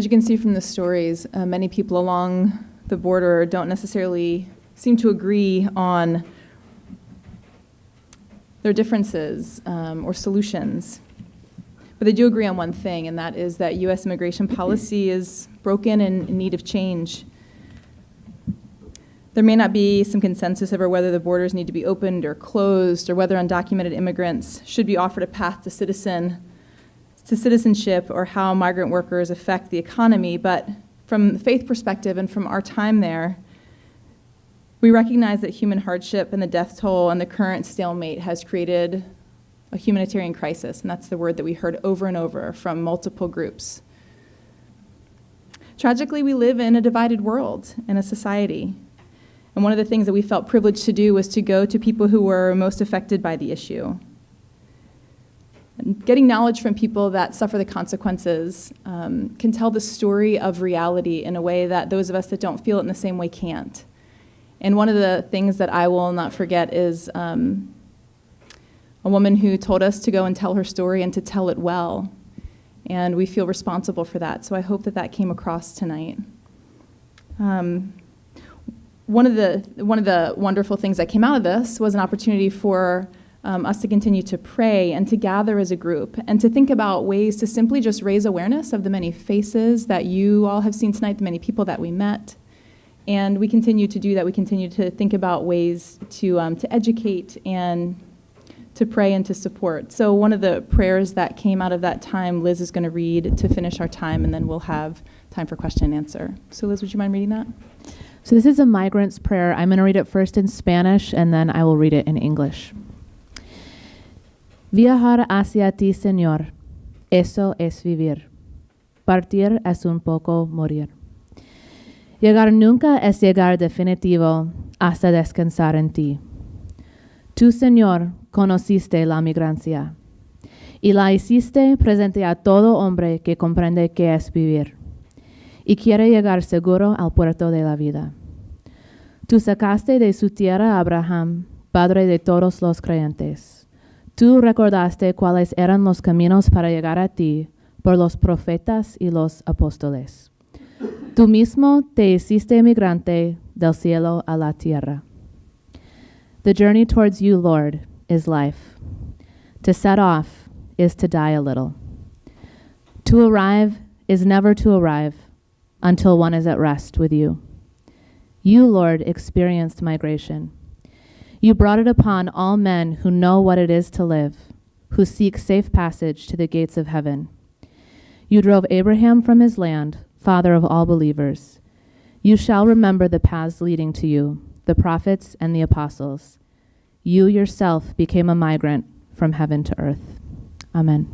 As you can see from the stories, many people along the border don't necessarily seem to agree on their differences or solutions. But they do agree on one thing, and that is that U.S. immigration policy is broken and in need of change. There may not be some consensus over whether the borders need to be opened or closed, or whether undocumented immigrants should be offered a path to citizenship, or how migrant workers affect the economy. But from the faith perspective and from our time there, we recognize that human hardship and the death toll and the current stalemate has created a humanitarian crisis, and that's the word that we heard over and over from multiple groups. Tragically, we live in a divided world, in a society. And one of the things that we felt privileged to do was to go to people who were most affected by the issue. And getting knowledge from people that suffer the consequences can tell the story of reality in a way that those of us that don't feel it in the same way can't. And one of the things that I will not forget is a woman who told us to go and tell her story and to tell it well. And we feel responsible for that. So I hope that that came across tonight. One of the wonderful things that came out of this was an opportunity for us to continue to pray and to gather as a group and to think about ways to simply just raise awareness of the many faces that you all have seen tonight, the many people that we met. And we continue to do that. We continue to think about ways to educate and to pray and to support. So one of the prayers that came out of that time, Liz is going to read to finish our time, and then we'll have time for question and answer. So Liz, would you mind reading that? So this is a migrant's prayer. I'm going to read it first in Spanish, and then I will read it in English. Viajar hacia ti, Señor, eso es vivir. Partir es un poco morir. Llegar nunca es llegar definitivo hasta descansar en ti. Tú, Señor, conociste la migrancia y la hiciste presente a todo hombre que comprende qué es vivir y quiere llegar seguro al puerto de la vida. Tú sacaste de su tierra a Abraham, padre de todos los creyentes. Tú recordaste cuáles eran los caminos para llegar a ti por los profetas y los apóstoles. Tú mismo te hiciste migrante del cielo a la tierra. The journey towards you, Lord, is life. To set off is to die a little. To arrive is never to arrive until one is at rest with you. You, Lord, experienced migration. You brought it upon all men who know what it is to live, who seek safe passage to the gates of heaven. You drove Abraham from his land, father of all believers. You shall remember the paths leading to you, the prophets and the apostles. You yourself became a migrant from heaven to earth. Amen.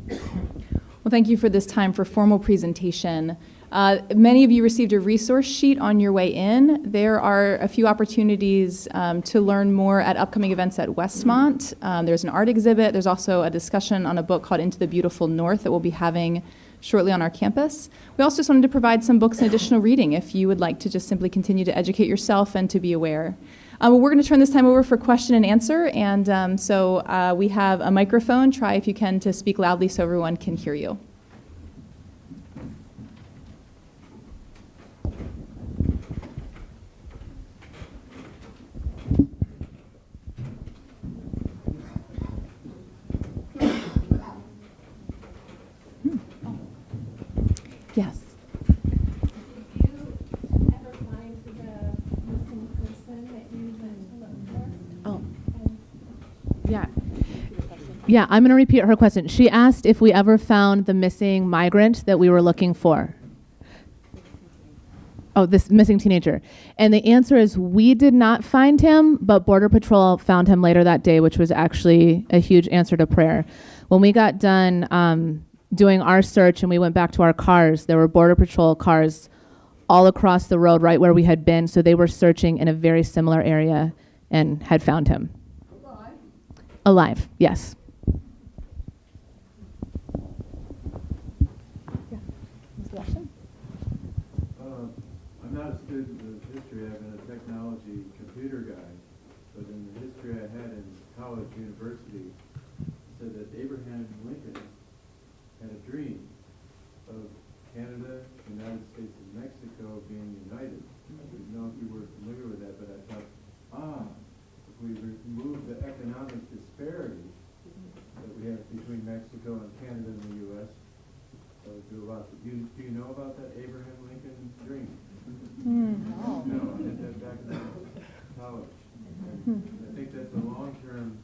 Well, thank you for this time for formal presentation. Many of you received a resource sheet on your way in. There are a few opportunities to learn more at upcoming events at Westmont. There's an art exhibit. There's also a discussion on a book called Into the Beautiful North that we'll be having shortly on our campus. We also just wanted to provide some books and additional reading if you would like to just simply continue to educate yourself and to be aware. We're going to turn this time over for question and answer, and so we have a microphone. Try, if you can, to speak loudly so everyone can hear you. Yes. Did you ever find the missing person that you went to look for? Oh. Yeah, I'm going to repeat her question. She asked if we ever found the missing migrant that we were looking for. Oh, this missing teenager. And the answer is we did not find him, but Border Patrol found him later that day, which was actually a huge answer to prayer. When we got done doing our search and we went back to our cars, there were Border Patrol cars all across the road right where we had been, so they were searching in a very similar area and had found him. Alive, yes. I'm not a student of history. I've been a technology computer guy, but in the history I had in college, university, it said that Abraham Lincoln had a dream of do you know about that Abraham Lincoln dream? No. No, I did that back in college. And I think that's a long-term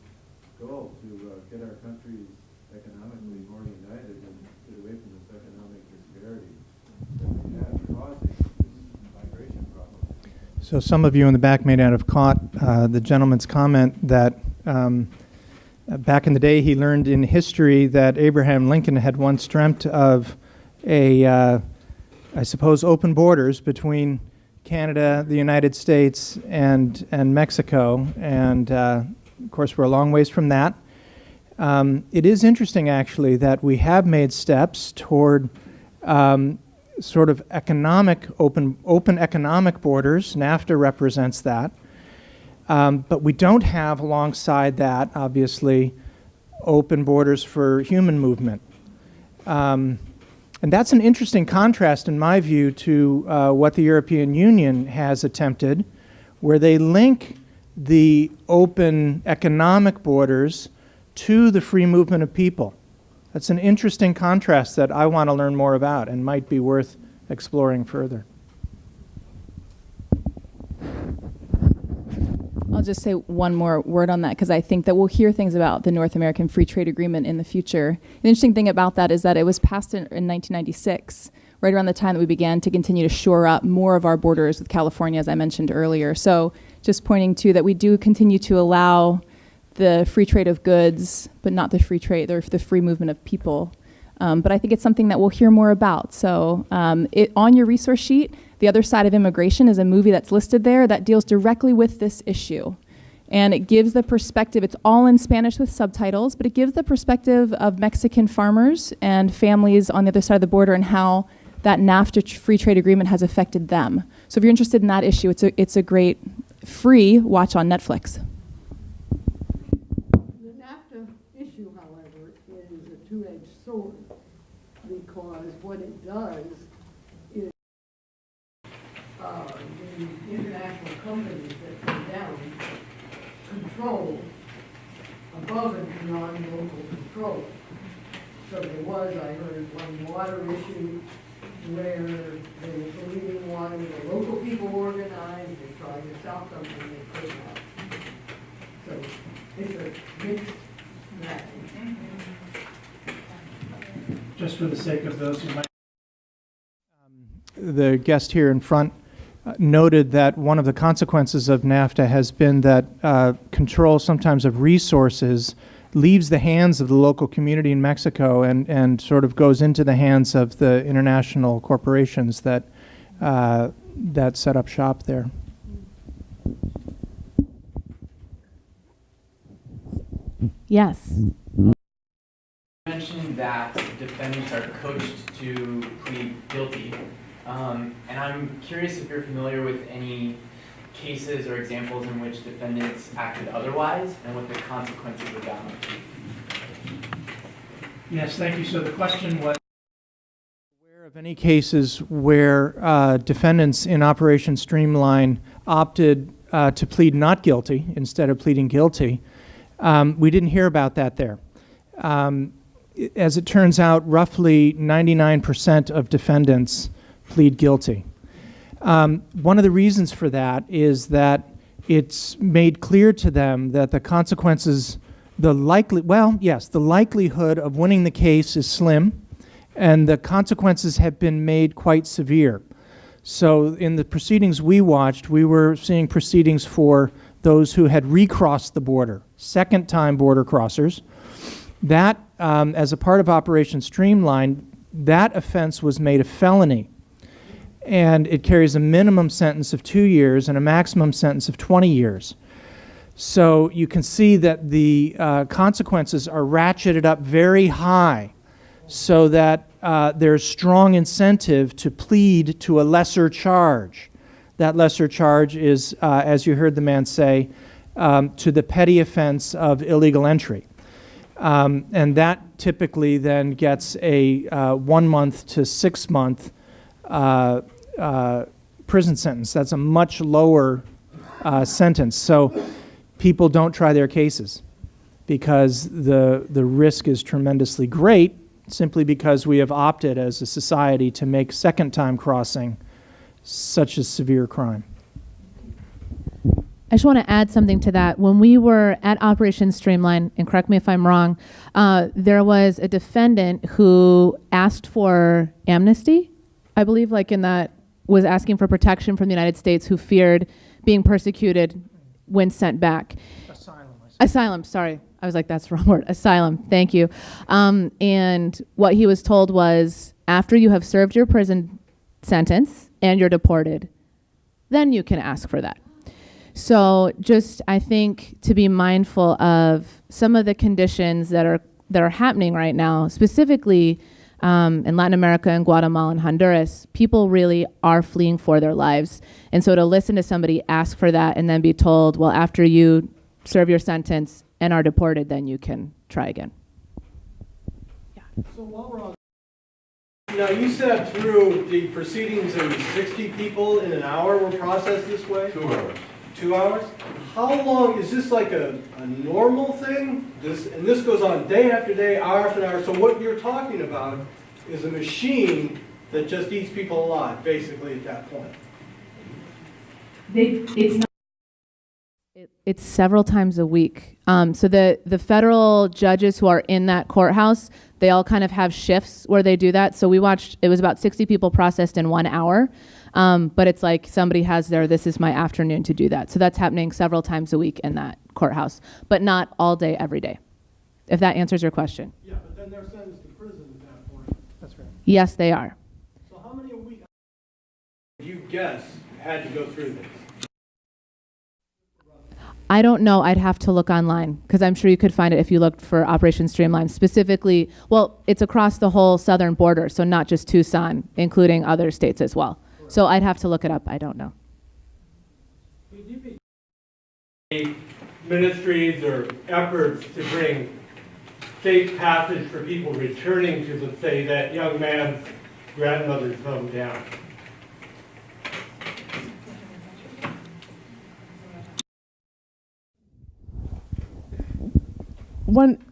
goal to get our countries economically more united and get away from this economic disparity that we have causing this migration problem. So some of you in the back may not have caught the gentleman's comment that back in the day he learned in history that Abraham Lincoln had once dreamt of I suppose, open borders between Canada, the United States, and Mexico. And of course, we're a long ways from that. It is interesting, actually, that we have made steps toward sort of open economic borders. NAFTA represents that. But we don't have, alongside that, obviously, open borders for human movement. And that's an interesting contrast, in my view, to what the European Union has attempted, where they link the open economic borders to the free movement of people. That's an interesting contrast that I want to learn more about and might be worth exploring further. I'll just say one more word on that, because I think that we'll hear things about the North American Free Trade Agreement in the future. The interesting thing about that is that it was passed in 1996, right around the time that we began to continue to shore up more of our borders with California, as I mentioned earlier. So just pointing to that we do continue to allow the free trade of goods, but not the free trade or the free movement of people. But I think it's something that we'll hear more about. So on your resource sheet, The Other Side of Immigration is a movie that's listed there that deals directly with this issue. And it gives the perspective, it's all in Spanish with subtitles, but it gives the perspective of Mexican farmers and families on the other side of the border and how that NAFTA free trade agreement has affected them. So if you're interested in that issue, it's a great free watch on Netflix. The NAFTA issue, however, is a two-edged sword, because what it does is the international companies that come down control above and beyond local control. So there was, I heard, one water issue where they were polluting water, the local people organized, they tried to stop something they could not. So it's a mixed bag. Just for the sake of those who might... The guest here in front noted that one of the consequences of NAFTA has been that control sometimes of resources leaves the hands of the local community in Mexico and sort of goes into the hands of the international corporations that set up shop there. Yes. You mentioned that defendants are coached to plead guilty. And I'm curious if you're familiar with any cases or examples in which defendants acted otherwise and what the consequences of that might be. Yes, thank you. So the question was, aware of any cases where defendants in Operation Streamline opted to plead not guilty instead of pleading guilty. We didn't hear about that there. As it turns out, roughly 99% of defendants plead guilty. One of the reasons for that is that it's made clear to them that the consequences, the likelihood of winning the case is slim, and the consequences have been made quite severe. So in the proceedings we watched, we were seeing proceedings for those who had recrossed the border, second-time border crossers. That, as a part of Operation Streamline, that offense was made a felony. And it carries a minimum sentence of 2 years and a maximum sentence of 20 years. So you can see that the consequences are ratcheted up very high so that there's strong incentive to plead to a lesser charge. That lesser charge is, as you heard the man say, to the petty offense of illegal entry. And that typically then gets a 1 month to 6 month prison sentence. That's a much lower sentence. So people don't try their cases because the risk is tremendously great. simply because we have opted as a society to make second-time crossing such a severe crime. I just want to add something to that. When we were at Operation Streamline, and correct me if I'm wrong, there was a defendant who asked for amnesty, I believe, like in that was asking for protection from the United States, who feared being persecuted when sent back. Asylum, sorry. I was like, that's the wrong word. Asylum, thank you. And what he was told was, after you have served your prison sentence and you're deported, then you can ask for that. So just, I think, to be mindful of some of the conditions that are happening right now, specifically in Latin America and Guatemala and Honduras, people really are fleeing for their lives. And so to listen to somebody ask for that and then be told, well, after you serve your sentence and are deported, then you can try again. So while we're on, now you said through the proceedings there were 60 people in an hour were processed this way? 2 hours. 2 hours? How long, is this like a normal thing? And this goes on day after day, hour after hour. So what you're talking about is a machine that just eats people alive, basically at that point. It's several times a week. So the federal judges who are in that courthouse, they all kind of have shifts where they do that. So we watched, it was about 60 people processed in 1 hour. But it's like somebody has this is my afternoon to do that. So that's happening several times a week in that courthouse, but not all day, every day, if that answers your question. Yeah, but then they're sentenced to prison at that point. That's right. Yes, they are. So how many a week, you guess, had to go through this? I don't know. I'd have to look online because I'm sure you could find it if you looked for Operation Streamline specifically. Well, it's across the whole southern border, so not just Tucson, including other states as well. So I'd have to look it up. I don't know. Ministries or efforts to bring safe passage for people returning to, let's say, that young man's grandmother's hometown.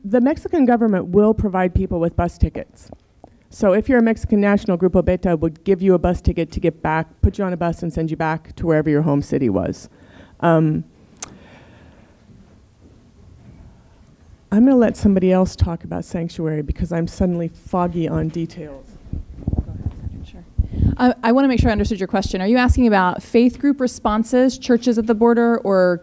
The Mexican government will provide people with bus tickets. So if you're a Mexican national, Grupo Beta would give you a bus ticket to get back, put you on a bus and send you back to wherever your home city was. I'm going to let somebody else talk about sanctuary because I'm suddenly foggy on details. Sure. I want to make sure I understood your question. Are you asking about faith group responses, churches at the border, or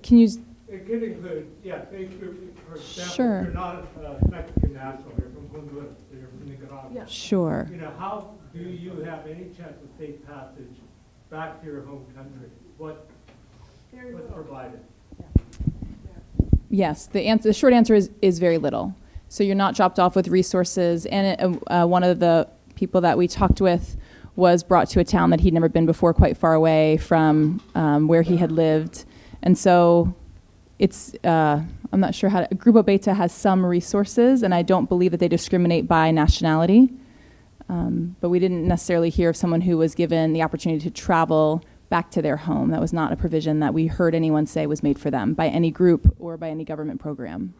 can you? It could include, yeah, faith group, for example, Sure. if you're not a Mexican national, you're from Honduras, or you're from Nicaragua. Yeah. Sure. You know, how do you have any chance of safe passage back to your home country? What's provided? Yes, the short answer is very little. So you're not dropped off with resources. And one of the people that we talked with was brought to a town that he'd never been before, quite far away from where he had lived. And so it's, I'm not sure how Grupo Beta has some resources, and I don't believe that they discriminate by nationality. But we didn't necessarily hear of someone who was given the opportunity to travel back to their home. That was not a provision that we heard anyone say was made for them by any group or by any government program.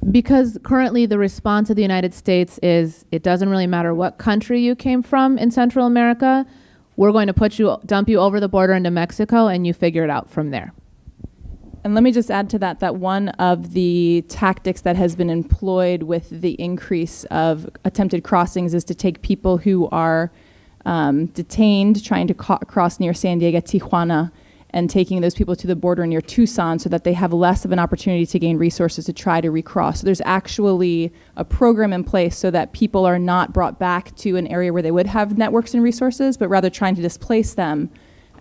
Because currently the response of the United States is it doesn't really matter what country you came from in Central America, we're going to dump you over the border into Mexico and you figure it out from there. And let me just add to that one of the tactics that has been employed with the increase of attempted crossings is to take people who are detained trying to cross near San Diego, Tijuana, and taking those people to the border near Tucson so that they have less of an opportunity to gain resources to try to recross. So there's actually a program in place so that people are not brought back to an area where they would have networks and resources, but rather trying to displace them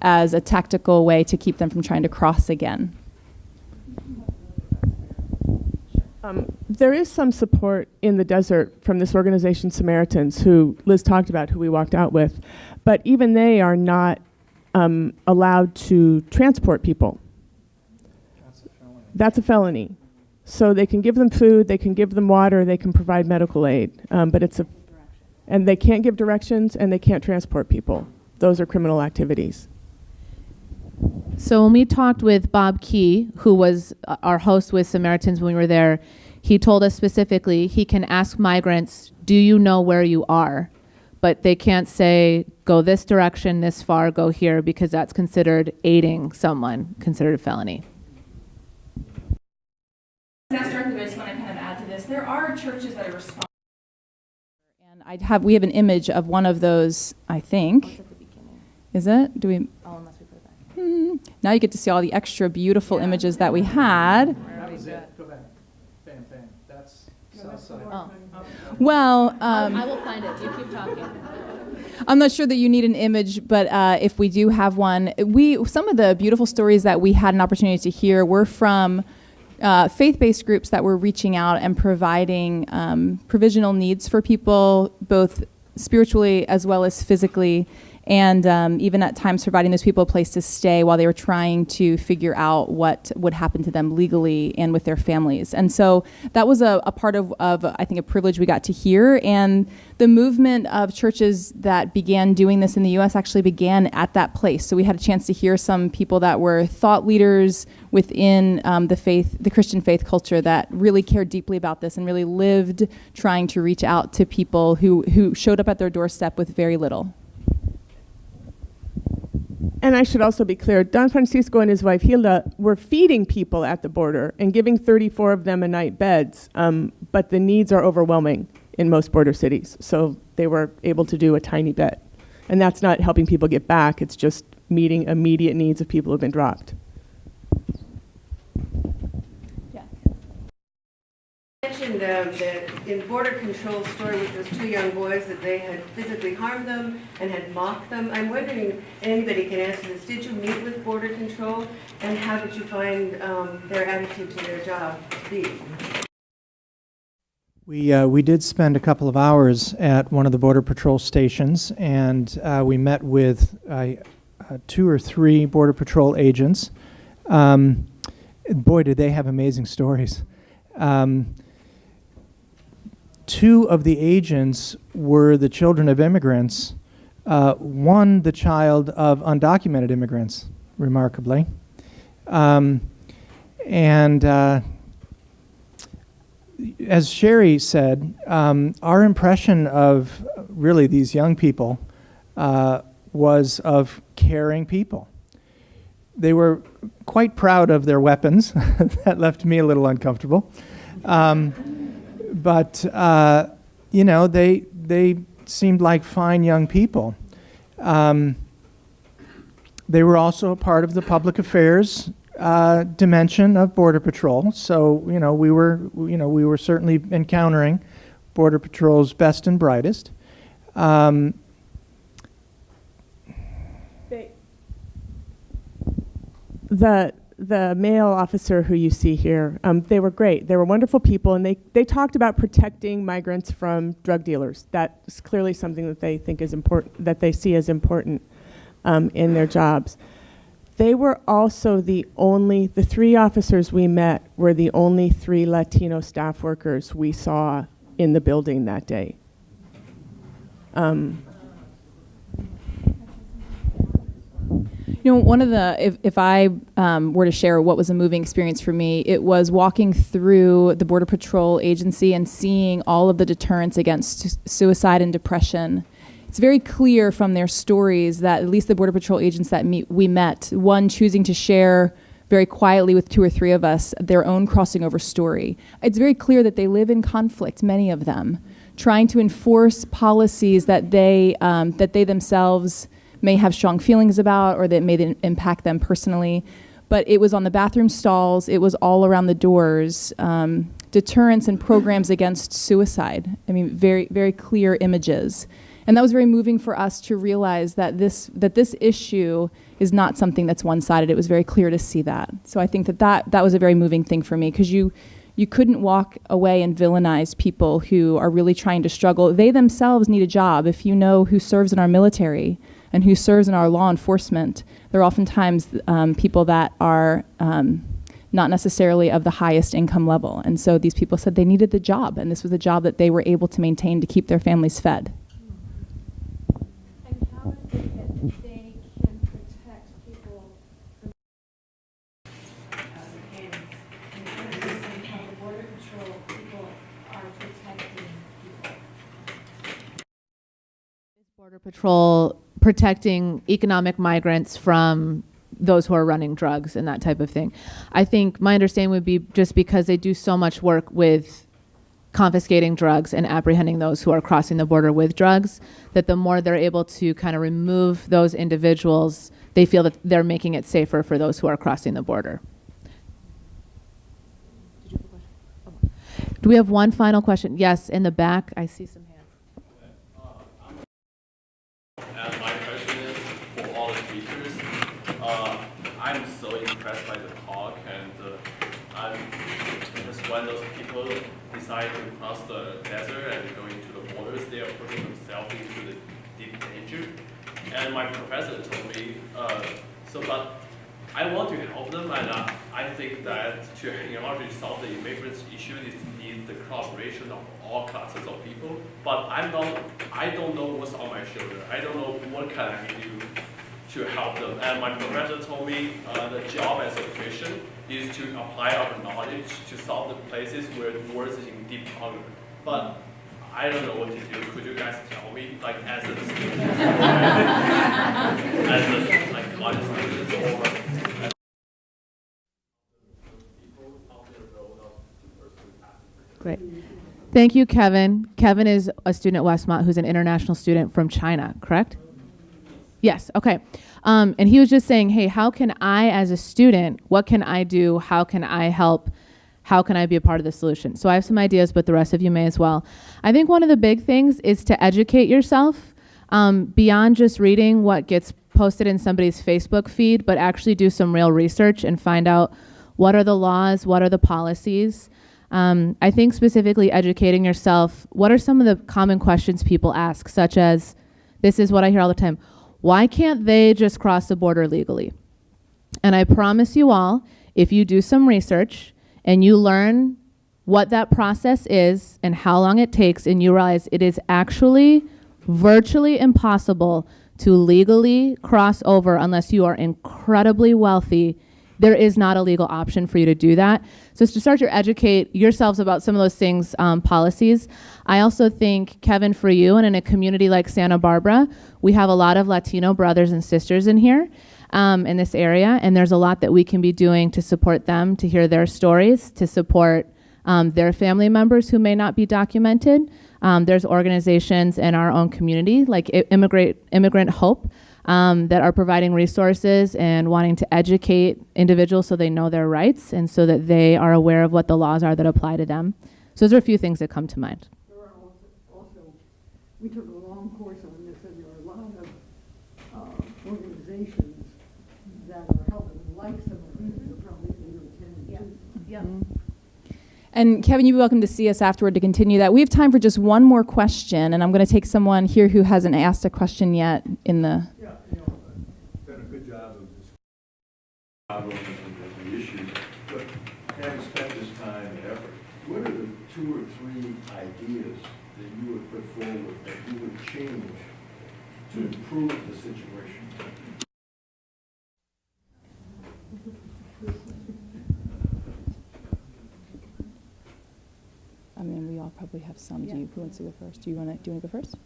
as a tactical way to keep them from trying to cross again. There is some support in the desert from this organization, Samaritans, who Liz talked about, who we walked out with. But even they are not allowed to transport people. That's a felony. So they can give them food, they can give them water, they can provide medical aid. But and they can't give directions and they can't transport people. Those are criminal activities. So when we talked with Bob Key, who was our host with Samaritans when we were there, He told us specifically he can ask migrants, do you know where you are? But they can't say, go this direction, this far, go here, because that's considered aiding someone, considered a felony. That's directly, but I just want to kind of add to this. There are churches that are responsible. And we have an image of one of those, I think. Is it? Do we? Oh, unless we put it back. Now you get to see all the extra beautiful images that we had. That was it. Go back. Bam, bam. That's south side. Oh. Well, I will find it. You keep talking. I'm not sure that you need an image, but if we do have one, some of the beautiful stories that we had an opportunity to hear were from faith-based groups that were reaching out and providing provisional needs for people, both spiritually as well as physically, and even at times providing those people a place to stay while they were trying to figure out what would happen to them legally and with their families. And so that was a part of I think, a privilege we got to hear. And the movement of churches that began doing this in the U.S. actually began at that place. So we had a chance to hear some people that were thought leaders within the Christian faith culture that really cared deeply about this and really lived trying to reach out to people who showed up at their doorstep with very little. And I should also be clear, Don Francisco and his wife Hilda were feeding people at the border and giving 34 of them a night beds, but the needs are overwhelming in most border cities. So they were able to do a tiny bit. And that's not helping people get back, it's just meeting immediate needs of people who have been dropped. You mentioned that in border control story with those two young boys that they had physically harmed them and had mocked them. I'm wondering, and anybody can answer this, did you meet with border control and how did you find their attitude to their job to be? We did spend a couple of hours at one of the Border Patrol stations, and we met with 2 or 3 Border Patrol agents. Boy, did they have amazing stories. 2 of the agents were the children of immigrants, one the child of undocumented immigrants, remarkably. As Sherry said, our impression of really these young people was of caring people. They were quite proud of their weapons. That left me a little uncomfortable. But you know, they seemed like fine young people. They were also a part of the public affairs dimension of Border Patrol. So we were certainly encountering Border Patrol's best and brightest. The male officer who you see here, they were great. They were wonderful people, and they talked about protecting migrants from drug dealers. That's clearly something that they think is important, that they see as important in their jobs. They were also the 3 officers we met were the only 3 Latino staff workers we saw in the building that day. One of the, if I were to share what was a moving experience for me, it was walking through the Border Patrol agency and seeing all of the deterrents against suicide and depression. It's very clear from their stories that at least the Border Patrol agents that we met, one choosing to share very quietly with 2 or 3 of us their own crossing over story. It's very clear that they live in conflict, many of them, trying to enforce policies that they themselves may have strong feelings about or that may impact them personally. But it was on the bathroom stalls, it was all around the doors, deterrence and programs against suicide. I mean, very, very clear images. And that was very moving for us to realize that this issue is not something that's one-sided. It was very clear to see that. So I think that was a very moving thing for me, because you couldn't walk away and villainize people who are really trying to struggle. They themselves need a job. If you know who serves in our military and who serves in our law enforcement, they're oftentimes people that are not necessarily of the highest income level. And so these people said they needed the job, and this was a job that they were able to maintain to keep their families fed. And how is it that they can protect people from how the Border Patrol Border Patrol protecting economic migrants from those who are running drugs and that type of thing. I think my understanding would be just because they do so much work with confiscating drugs and apprehending those who are crossing the border with drugs, that the more they're able to kind of remove those individuals, they feel that they're making it safer for those who are crossing the border. Do we have one final question? Yes, in the back, I see some hands. And my question is for all the speakers. I'm so impressed by the talk, and I'm just when those people decide to cross the desert and go into the borders, they are putting themselves into the deep danger. And my professor told me, but I want to help them, and I think that in order to solve the immigrant issue, it needs the cooperation of all classes of people. But I don't know what's on my shoulder. I don't know what can I do to help them. And my professor told me the job as a Christian is to apply our knowledge to solve the places where the world is in deep hunger. But I don't know what to do. Could you guys tell me, like as a student, as a like college students, or Great. Thank you, Kevin. Kevin is a student at Westmont who's an international student from China, correct? Yes, okay. And he was just saying, hey, how can I, as a student, what can I do? How can I help? How can I be a part of the solution? So I have some ideas, but the rest of you may as well. I think one of the big things is to educate yourself beyond just reading what gets posted in somebody's Facebook feed, but actually do some real research and find out what are the laws, what are the policies. I think specifically educating yourself, what are some of the common questions people ask, such as, this is what I hear all the time, why can't they just cross the border legally? And I promise you all, if you do some research and you learn what that process is and how long it takes, and you realize it is actually virtually impossible to legally cross over unless you are incredibly wealthy, there is not a legal option for you to do that. So it's to start to educate yourselves about some of those things, policies. I also think, Kevin, for you, and in a community like Santa Barbara, we have a lot of Latino brothers and sisters in here, in this area, and there's a lot that we can be doing to support them, to hear their stories, to support their family members who may not be documented. There's organizations in our own community, like Immigrant Hope, that are providing resources and wanting to educate individuals so they know their rights and so that they are aware of what the laws are that apply to them. So those are a few things that come to mind. There are also, we took a long course on this, and there are a lot of organizations that are helping, like some of these are probably in your attendance. Yeah. And Kevin, you'd be welcome to see us afterward to continue that. We have time for just one more question, and I'm going to take someone here who hasn't asked a question yet in the... Yeah, done a good job of describing the issues, but having spent this time and effort, what are the 2 or 3 ideas that you would put forward that you would change to improve the situation? I mean, we all probably have some. Yeah. Who wants to go first? Do you want to go first?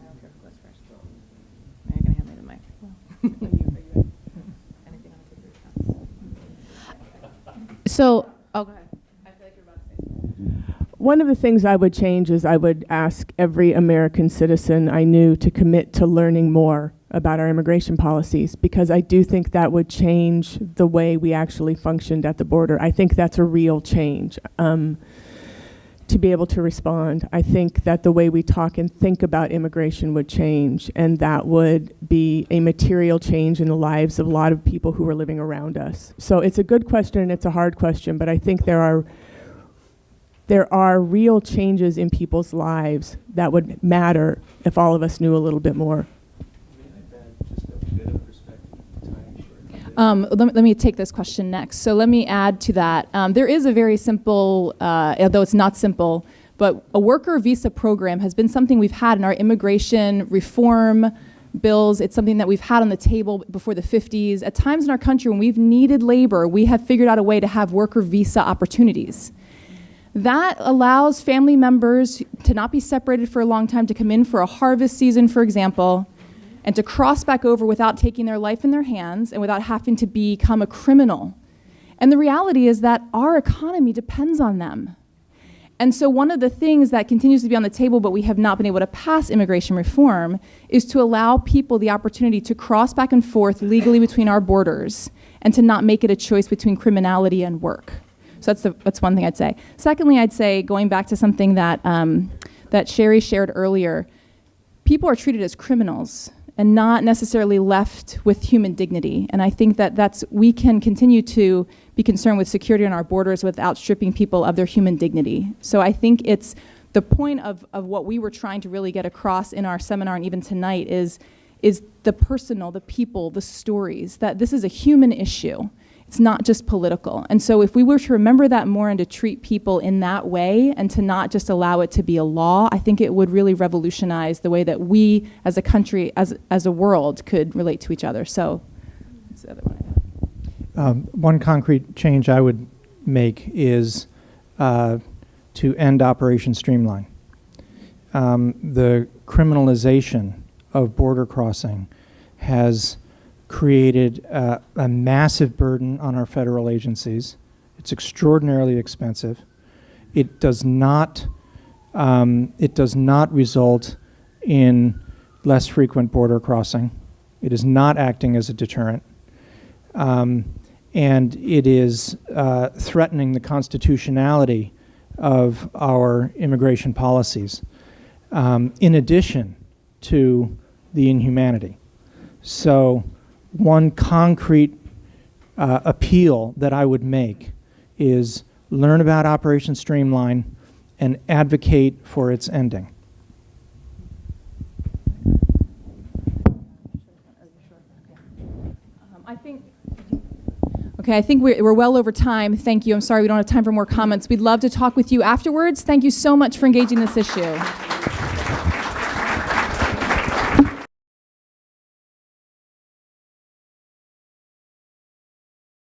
I don't care who goes first. You're going to hand me the mic. Are you ready? Anything on the paper? So, oh, go ahead. I feel like you're about to say something. One of the things I would change is I would ask every American citizen I knew to commit to learning more about our immigration policies, because I do think that would change the way we actually functioned at the border. I think that's a real change, to be able to respond. I think that the way we talk and think about immigration would change, and that would be a material change in the lives of a lot of people who are living around us. So it's a good question and it's a hard question, but I think there are real changes in people's lives that would matter if all of us knew a little bit more. Let me take this question next. So let me add to that. There is a very simple, although it's not simple, but a worker visa program has been something we've had in our immigration reform bills. It's something that we've had on the table before the 50s. At times in our country when we've needed labor, we have figured out a way to have worker visa opportunities. That allows family members to not be separated for a long time, to come in for a harvest season, for example, and to cross back over without taking their life in their hands and without having to become a criminal. And the reality is that our economy depends on them. And so one of the things that continues to be on the table, but we have not been able to pass immigration reform, is to allow people the opportunity to cross back and forth legally between our borders and to not make it a choice between criminality and work. So that's one thing I'd say. Secondly, I'd say, going back to something that, that Sherry shared earlier, people are treated as criminals and not necessarily left with human dignity. And I think that we can continue to be concerned with security on our borders without stripping people of their human dignity. So I think it's the point of what we were trying to really get across in our seminar and even tonight is the personal, the people, the stories, that this is a human issue. It's not just political. And so if we were to remember that more and to treat people in that way and to not just allow it to be a law, I think it would really revolutionize the way that we as a country, as a world, could relate to each other. So that's the other one. One concrete change I would make is to end Operation Streamline. The criminalization of border crossing has created a massive burden on our federal agencies. It's extraordinarily expensive. It does not result in less frequent border crossing. It is not acting as a deterrent. And it is threatening the constitutionality of our immigration policies, in addition to the inhumanity. So one concrete appeal that I would make is learn about Operation Streamline and advocate for its ending. I think we're well over time. Thank you. I'm sorry we don't have time for more comments. We'd love to talk with you afterwards. Thank you so much for engaging this issue.